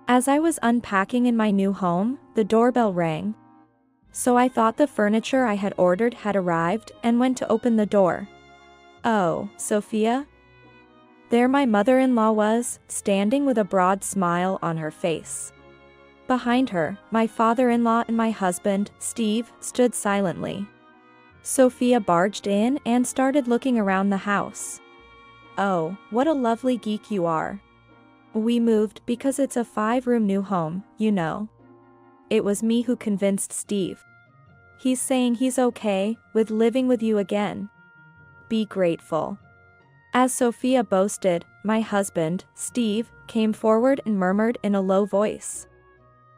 As I was unpacking in my new home, the doorbell rang. So I thought the furniture I had ordered had arrived and went to open the door. Oh, Sophia? There my mother-in-law was, standing with a broad smile on her face. Behind her, my father-in-law and my husband, Steve, stood silently. Sophia barged in and started looking around the house. Oh, what a lovely geek you are. We moved because it's a 5-room new home, you know. It was me who convinced Steve. He's saying he's okay with living with you again. Be grateful. As Sophia boasted, my husband, Steve, came forward and murmured in a low voice.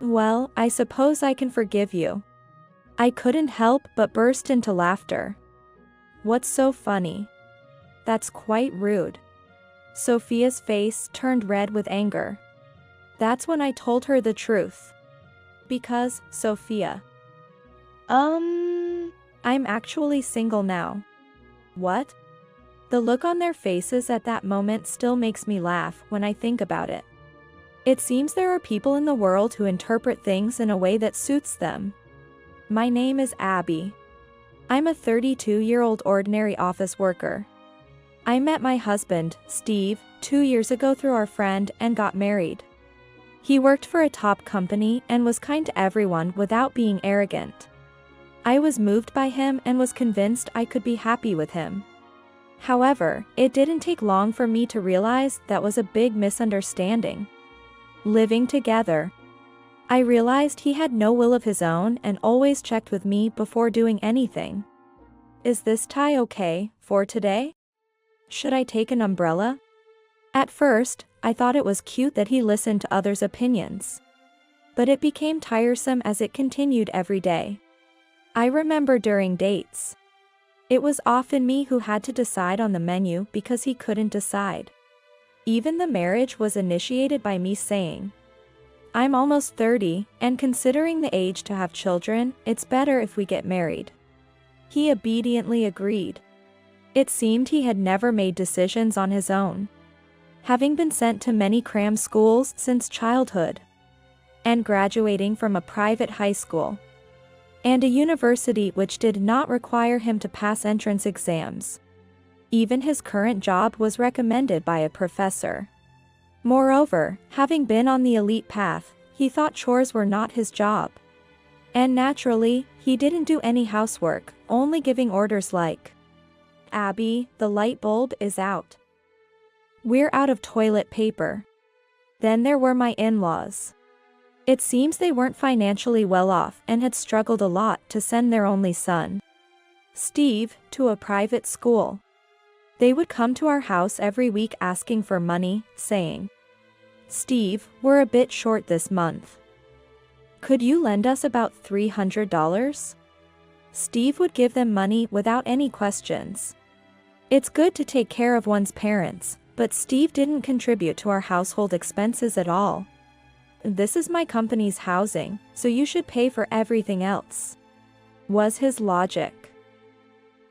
Well, I suppose I can forgive you. I couldn't help but burst into laughter. What's so funny? That's quite rude. Sophia's face turned red with anger. That's when I told her the truth. Because, Sophia. I'm actually single now. What? The look on their faces at that moment still makes me laugh when I think about it. It seems there are people in the world who interpret things in a way that suits them. My name is Abby. I'm a 32-year-old ordinary office worker. I met my husband, Steve, 2 years ago through our friend and got married. He worked for a top company and was kind to everyone without being arrogant. I was moved by him and was convinced I could be happy with him. However, it didn't take long for me to realize that was a big misunderstanding. Living together, I realized he had no will of his own and always checked with me before doing anything. Is this tie okay for today? Should I take an umbrella? At first, I thought it was cute that he listened to others' opinions. But it became tiresome as it continued every day. I remember during dates. It was often me who had to decide on the menu because he couldn't decide. Even the marriage was initiated by me saying, I'm almost 30, and considering the age to have children, it's better if we get married. He obediently agreed. It seemed he had never made decisions on his own. Having been sent to many cram schools since childhood, and graduating from a private high school, and a university which did not require him to pass entrance exams. Even his current job was recommended by a professor. Moreover, having been on the elite path, he thought chores were not his job. And naturally, he didn't do any housework, only giving orders like, Abby, the light bulb is out. We're out of toilet paper. Then there were my in-laws. It seems they weren't financially well off and had struggled a lot to send their only son, Steve, to a private school. They would come to our house every week asking for money, saying, Steve, we're a bit short this month. Could you lend us about $300? Steve would give them money without any questions. It's good to take care of one's parents, but Steve didn't contribute to our household expenses at all. This is my company's housing, so you should pay for everything else, was his logic.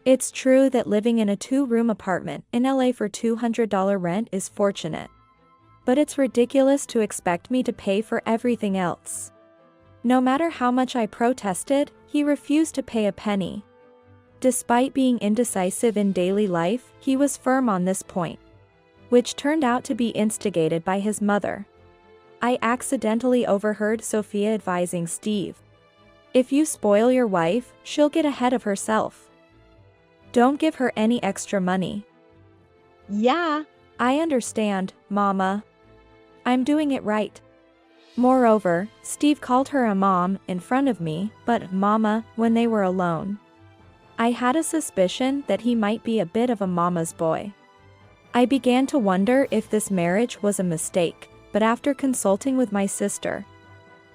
It's true that living in a 2-room apartment in LA for $200 rent is fortunate. But it's ridiculous to expect me to pay for everything else. No matter how much I protested, he refused to pay a penny. Despite being indecisive in daily life, he was firm on this point, which turned out to be instigated by his mother. I accidentally overheard Sophia advising Steve, if you spoil your wife, she'll get ahead of herself. Don't give her any extra money. Yeah, I understand, Mama. I'm doing it right. Moreover, Steve called her a mom in front of me, but Mama when they were alone. I had a suspicion that he might be a bit of a mama's boy. I began to wonder if this marriage was a mistake, but after consulting with my sister,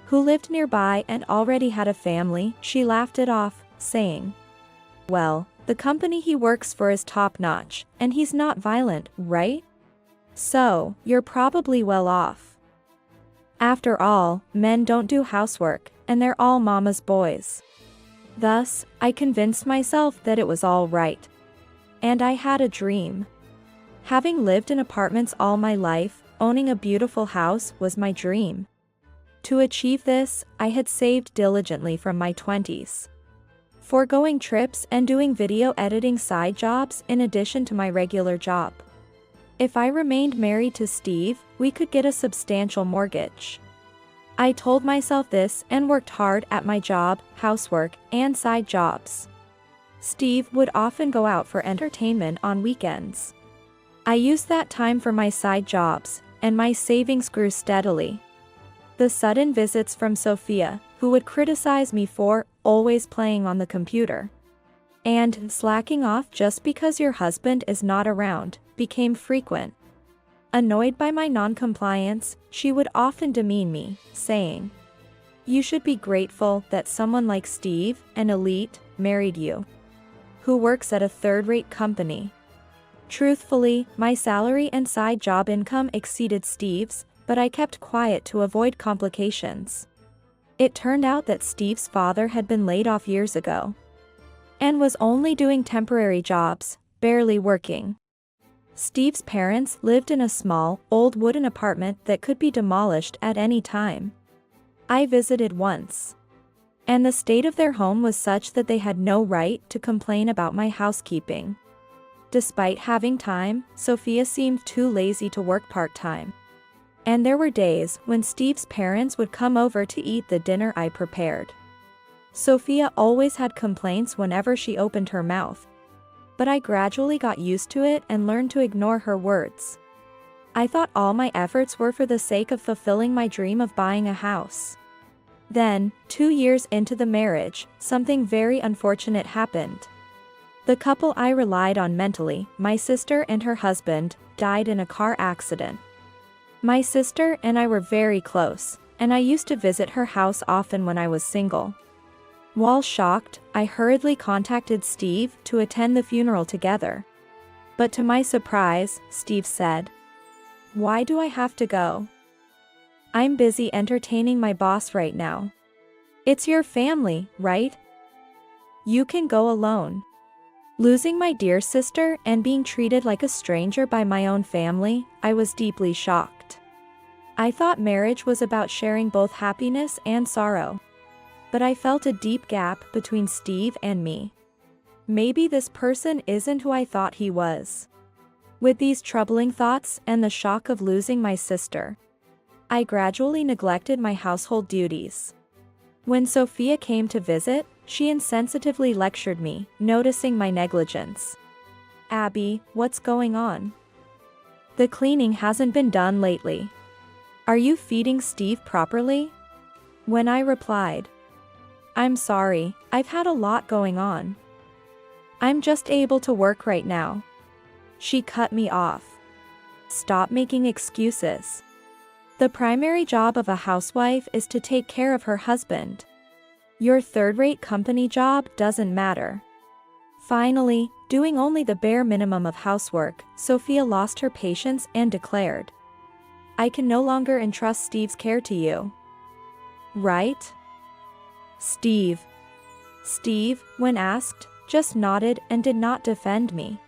who lived nearby and already had a family, she laughed it off, saying, well, the company he works for is top-notch, and he's not violent, right? So, you're probably well off. After all, men don't do housework, and they're all mama's boys. Thus, I convinced myself that it was all right. And I had a dream. Having lived in apartments all my life, owning a beautiful house was my dream. To achieve this, I had saved diligently from my 20s, foregoing trips and doing video editing side jobs in addition to my regular job. If I remained married to Steve, we could get a substantial mortgage. I told myself this and worked hard at my job, housework, and side jobs. Steve would often go out for entertainment on weekends. I used that time for my side jobs, and my savings grew steadily. The sudden visits from Sophia, who would criticize me for always playing on the computer and slacking off just because your husband is not around, became frequent. Annoyed by my non-compliance, she would often demean me, saying, "You should be grateful that someone like Steve, an elite, married you, who works at a third-rate company." Truthfully, my salary and side job income exceeded Steve's, but I kept quiet to avoid complications. It turned out that Steve's father had been laid off years ago and was only doing temporary jobs, barely working. Steve's parents lived in a small, old wooden apartment that could be demolished at any time. I visited once, and the state of their home was such that they had no right to complain about my housekeeping. Despite having time, Sophia seemed too lazy to work part-time. And there were days when Steve's parents would come over to eat the dinner I prepared. Sophia always had complaints whenever she opened her mouth, but I gradually got used to it and learned to ignore her words. I thought all my efforts were for the sake of fulfilling my dream of buying a house. Then, 2 years into the marriage, something very unfortunate happened. The couple I relied on mentally, my sister and her husband, died in a car accident. My sister and I were very close, and I used to visit her house often when I was single. While shocked, I hurriedly contacted Steve to attend the funeral together. But to my surprise, Steve said, "Why do I have to go? I'm busy entertaining my boss right now." "It's your family, right? You can go alone." Losing my dear sister and being treated like a stranger by my own family, I was deeply shocked. I thought marriage was about sharing both happiness and sorrow. But I felt a deep gap between Steve and me. Maybe this person isn't who I thought he was. With these troubling thoughts and the shock of losing my sister, I gradually neglected my household duties. When Sophia came to visit, she insensitively lectured me, noticing my negligence. "Abby, what's going on? The cleaning hasn't been done lately. Are you feeding Steve properly?" When I replied, "I'm sorry, I've had a lot going on. I'm just able to work right now," she cut me off. "Stop making excuses. The primary job of a housewife is to take care of her husband. Your third-rate company job doesn't matter." Finally, doing only the bare minimum of housework, Sophia lost her patience and declared, "I can no longer entrust Steve's care to you. Right?" Steve, when asked, just nodded and did not defend me.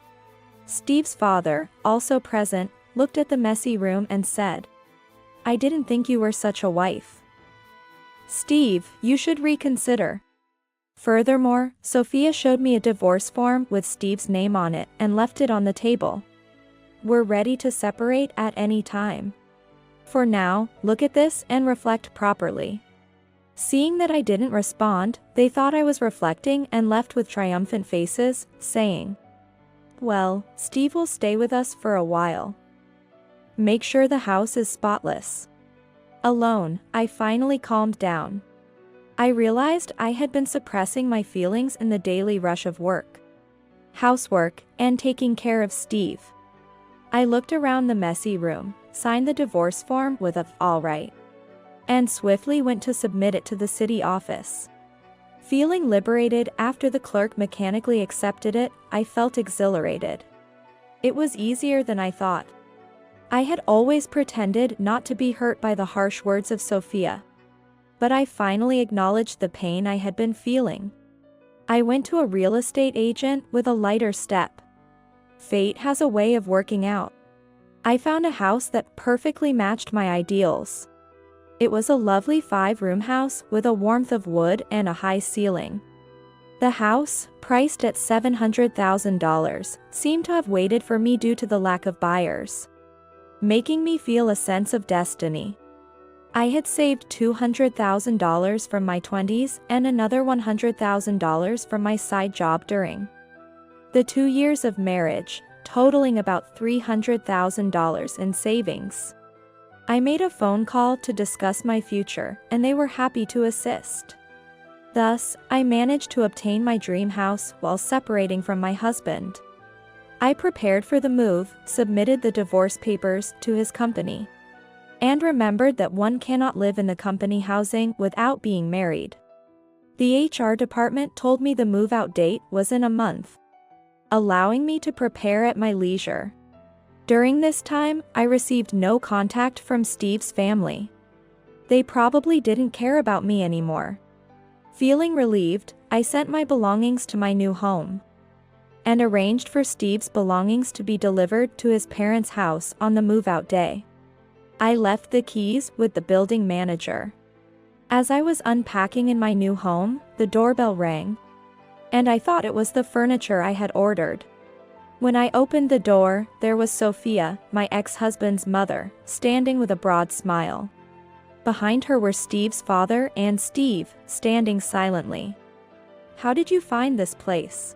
Steve's father, also present, looked at the messy room and said, "I didn't think you were such a wife. Steve, you should reconsider." Furthermore, Sophia showed me a divorce form with Steve's name on it and left it on the table. "We're ready to separate at any time. For now, look at this and reflect properly." Seeing that I didn't respond, they thought I was reflecting and left with triumphant faces, saying, "Well, Steve will stay with us for a while. Make sure the house is spotless." Alone, I finally calmed down. I realized I had been suppressing my feelings in the daily rush of work, housework, and taking care of Steve. I looked around the messy room, signed the divorce form with a "all right," and swiftly went to submit it to the city office. Feeling liberated after the clerk mechanically accepted it, I felt exhilarated. It was easier than I thought. I had always pretended not to be hurt by the harsh words of Sophia. But I finally acknowledged the pain I had been feeling. I went to a real estate agent with a lighter step. Fate has a way of working out. I found a house that perfectly matched my ideals. It was a lovely 5-room house with a warmth of wood and a high ceiling. The house, priced at $700,000, seemed to have waited for me due to the lack of buyers, making me feel a sense of destiny. I had saved $200,000 from my 20s and another $100,000 from my side job during the 2 years of marriage, totaling about $300,000 in savings. I made a phone call to discuss my future, and they were happy to assist. Thus, I managed to obtain my dream house while separating from my husband. I prepared for the move, submitted the divorce papers to his company, and remembered that one cannot live in the company housing without being married. The HR department told me the move-out date was in a month, allowing me to prepare at my leisure. During this time, I received no contact from Steve's family. They probably didn't care about me anymore. Feeling relieved, I sent my belongings to my new home and arranged for Steve's belongings to be delivered to his parents' house on the move-out day. I left the keys with the building manager. As I was unpacking in my new home, the doorbell rang, and I thought it was the furniture I had ordered. When I opened the door, there was Sophia, my ex-husband's mother, standing with a broad smile. Behind her were Steve's father and Steve, standing silently. "How did you find this place?"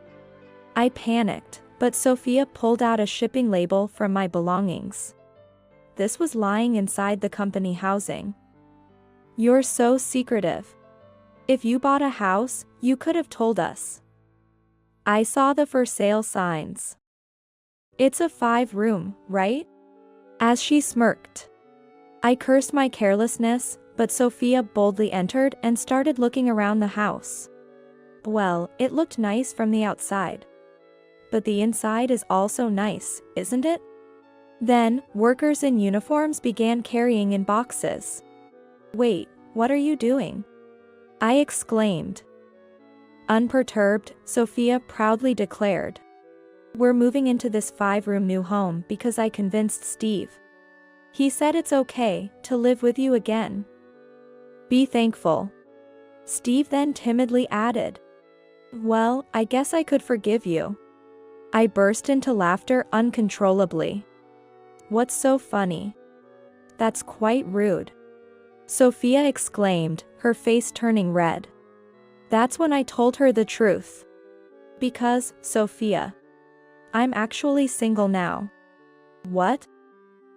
I panicked, but Sophia pulled out a shipping label from my belongings. This was lying inside the company housing. "You're so secretive. If you bought a house, you could have told us." I saw the for sale signs. "It's a 5-room, right?" As she smirked. I cursed my carelessness, but Sophia boldly entered and started looking around the house. Well, it looked nice from the outside. But the inside is also nice, isn't it? Then, workers in uniforms began carrying in boxes. "Wait, what are you doing?" I exclaimed. Unperturbed, Sophia proudly declared, "We're moving into this 5-room new home because I convinced Steve. He said it's okay to live with you again. Be thankful." Steve then timidly added, "Well, I guess I could forgive you." I burst into laughter uncontrollably. "What's so funny?" "That's quite rude," Sophia exclaimed, her face turning red. That's when I told her the truth. "Because, Sophia, I'm actually single now." "What?"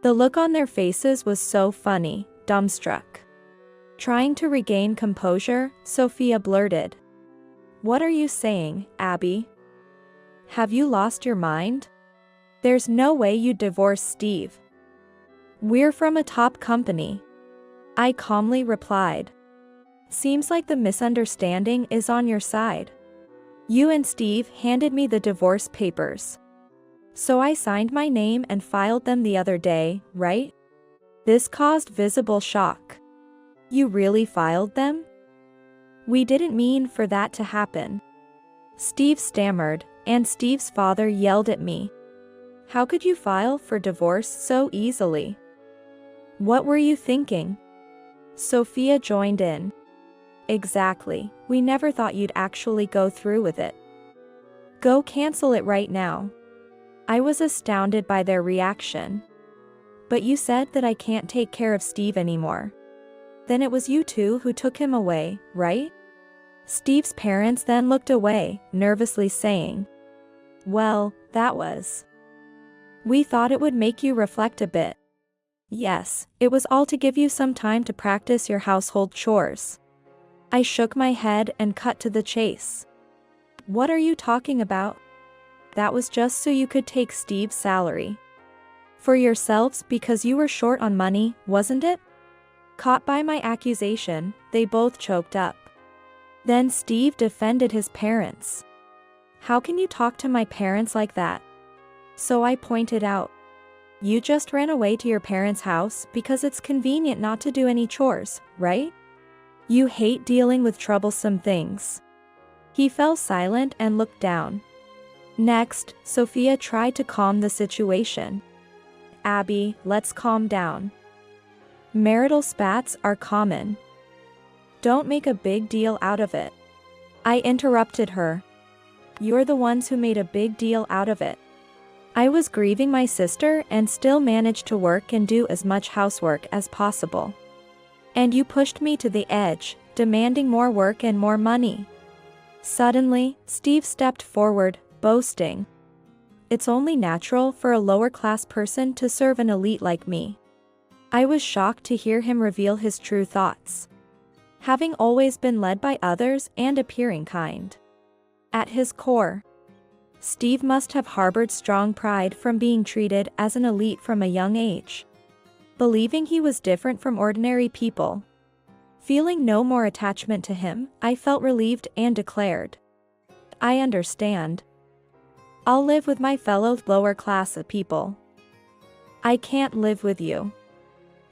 The look on their faces was so funny, dumbstruck. Trying to regain composure, Sophia blurted, "What are you saying, Abby? Have you lost your mind? There's no way you'd divorce Steve." "We're from a top company," I calmly replied. "Seems like the misunderstanding is on your side. You and Steve handed me the divorce papers, so I signed my name and filed them the other day, right?" This caused visible shock. "You really filed them?" "We didn't mean for that to happen," Steve stammered, and Steve's father yelled at me. "How could you file for divorce so easily? What were you thinking?" Sophia joined in. "Exactly, we never thought you'd actually go through with it. Go cancel it right now." I was astounded by their reaction. "But you said that I can't take care of Steve anymore. Then it was you two who took him away, right?" Steve's parents then looked away, nervously saying, "Well, that was. We thought it would make you reflect a bit." "Yes, it was all to give you some time to practice your household chores." I shook my head and cut to the chase. "What are you talking about? That was just so you could take Steve's salary for yourselves because you were short on money, wasn't it?" Caught by my accusation, they both choked up. Then Steve defended his parents. "How can you talk to my parents like that?" So I pointed out, "You just ran away to your parents' house because it's convenient not to do any chores, right? You hate dealing with troublesome things." He fell silent and looked down. Next, Sophia tried to calm the situation. "Abby, let's calm down. Marital spats are common. Don't make a big deal out of it. I interrupted her. You're the ones who made a big deal out of it. I was grieving my sister and still managed to work and do as much housework as possible. And you pushed me to the edge, demanding more work and more money. Suddenly, Steve stepped forward, boasting. It's only natural for a lower-class person to serve an elite like me. I was shocked to hear him reveal his true thoughts. Having always been led by others and appearing kind. At his core, Steve must have harbored strong pride from being treated as an elite from a young age. Believing he was different from ordinary people. Feeling no more attachment to him, I felt relieved and declared. I understand. I'll live with my fellow lower-class people. I can't live with you.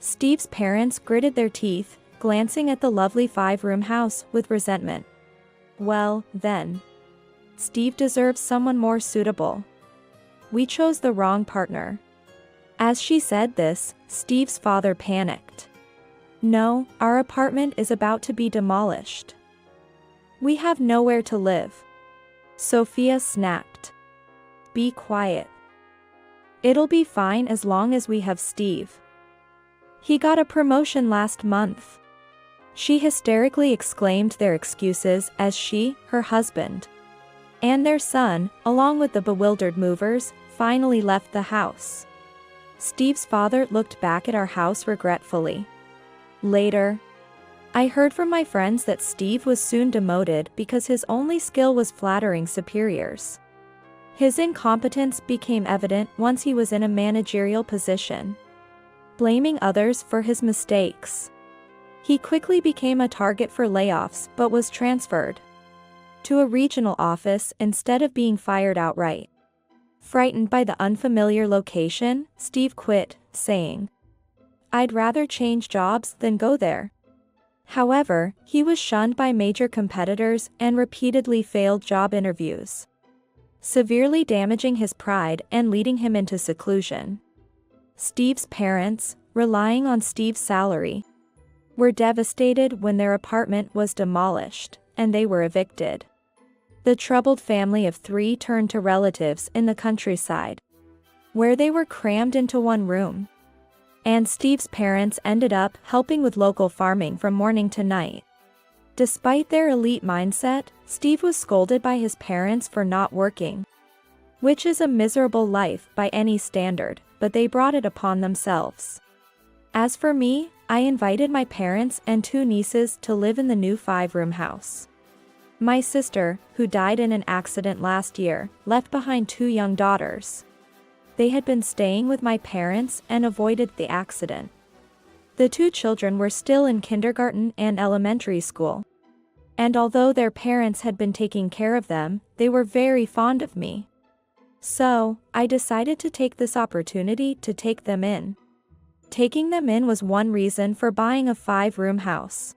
Steve's parents gritted their teeth, glancing at the lovely 5-room house with resentment. Well, then. Steve deserves someone more suitable. We chose the wrong partner. As she said this, Steve's father panicked. No, our apartment is about to be demolished. We have nowhere to live. Sophia snapped. Be quiet. It'll be fine as long as we have Steve. He got a promotion last month. She hysterically exclaimed their excuses as she, her husband, and their son, along with the bewildered movers, finally left the house. Steve's father looked back at our house regretfully. Later, I heard from my friends that Steve was soon demoted because his only skill was flattering superiors. His incompetence became evident once he was in a managerial position, blaming others for his mistakes. He quickly became a target for layoffs but was transferred to a regional office instead of being fired outright. Frightened by the unfamiliar location, Steve quit, saying, I'd rather change jobs than go there. However, he was shunned by major competitors and repeatedly failed job interviews, severely damaging his pride and leading him into seclusion. Steve's parents, relying on Steve's salary, were devastated when their apartment was demolished, and they were evicted. The troubled family of 3 turned to relatives in the countryside, where they were crammed into one room. And Steve's parents ended up helping with local farming from morning to night. Despite their elite mindset, Steve was scolded by his parents for not working, which is a miserable life by any standard, but they brought it upon themselves. As for me, I invited my parents and 2 nieces to live in the new 5-room house. My sister, who died in an accident last year, left behind 2 young daughters. They had been staying with my parents and avoided the accident. The 2 children were still in kindergarten and elementary school. And although their parents had been taking care of them, they were very fond of me. So, I decided to take this opportunity to take them in. Taking them in was one reason for buying a 5-room house.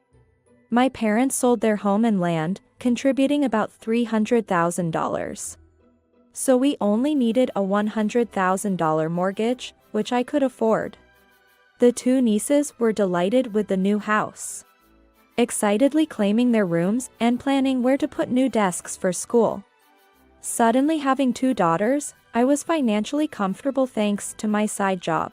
My parents sold their home and land, contributing about $300,000. So we only needed a $100,000 mortgage, which I could afford. The 2 nieces were delighted with the new house, excitedly claiming their rooms and planning where to put new desks for school. Suddenly having 2 daughters, I was financially comfortable thanks to my side job.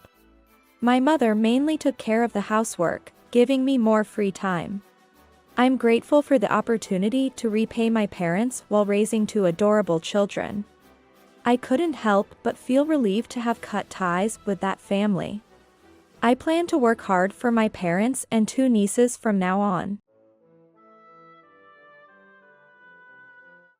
My mother mainly took care of the housework, giving me more free time. I'm grateful for the opportunity to repay my parents while raising 2 adorable children. I couldn't help but feel relieved to have cut ties with that family. I plan to work hard for my parents and 2 nieces from now on.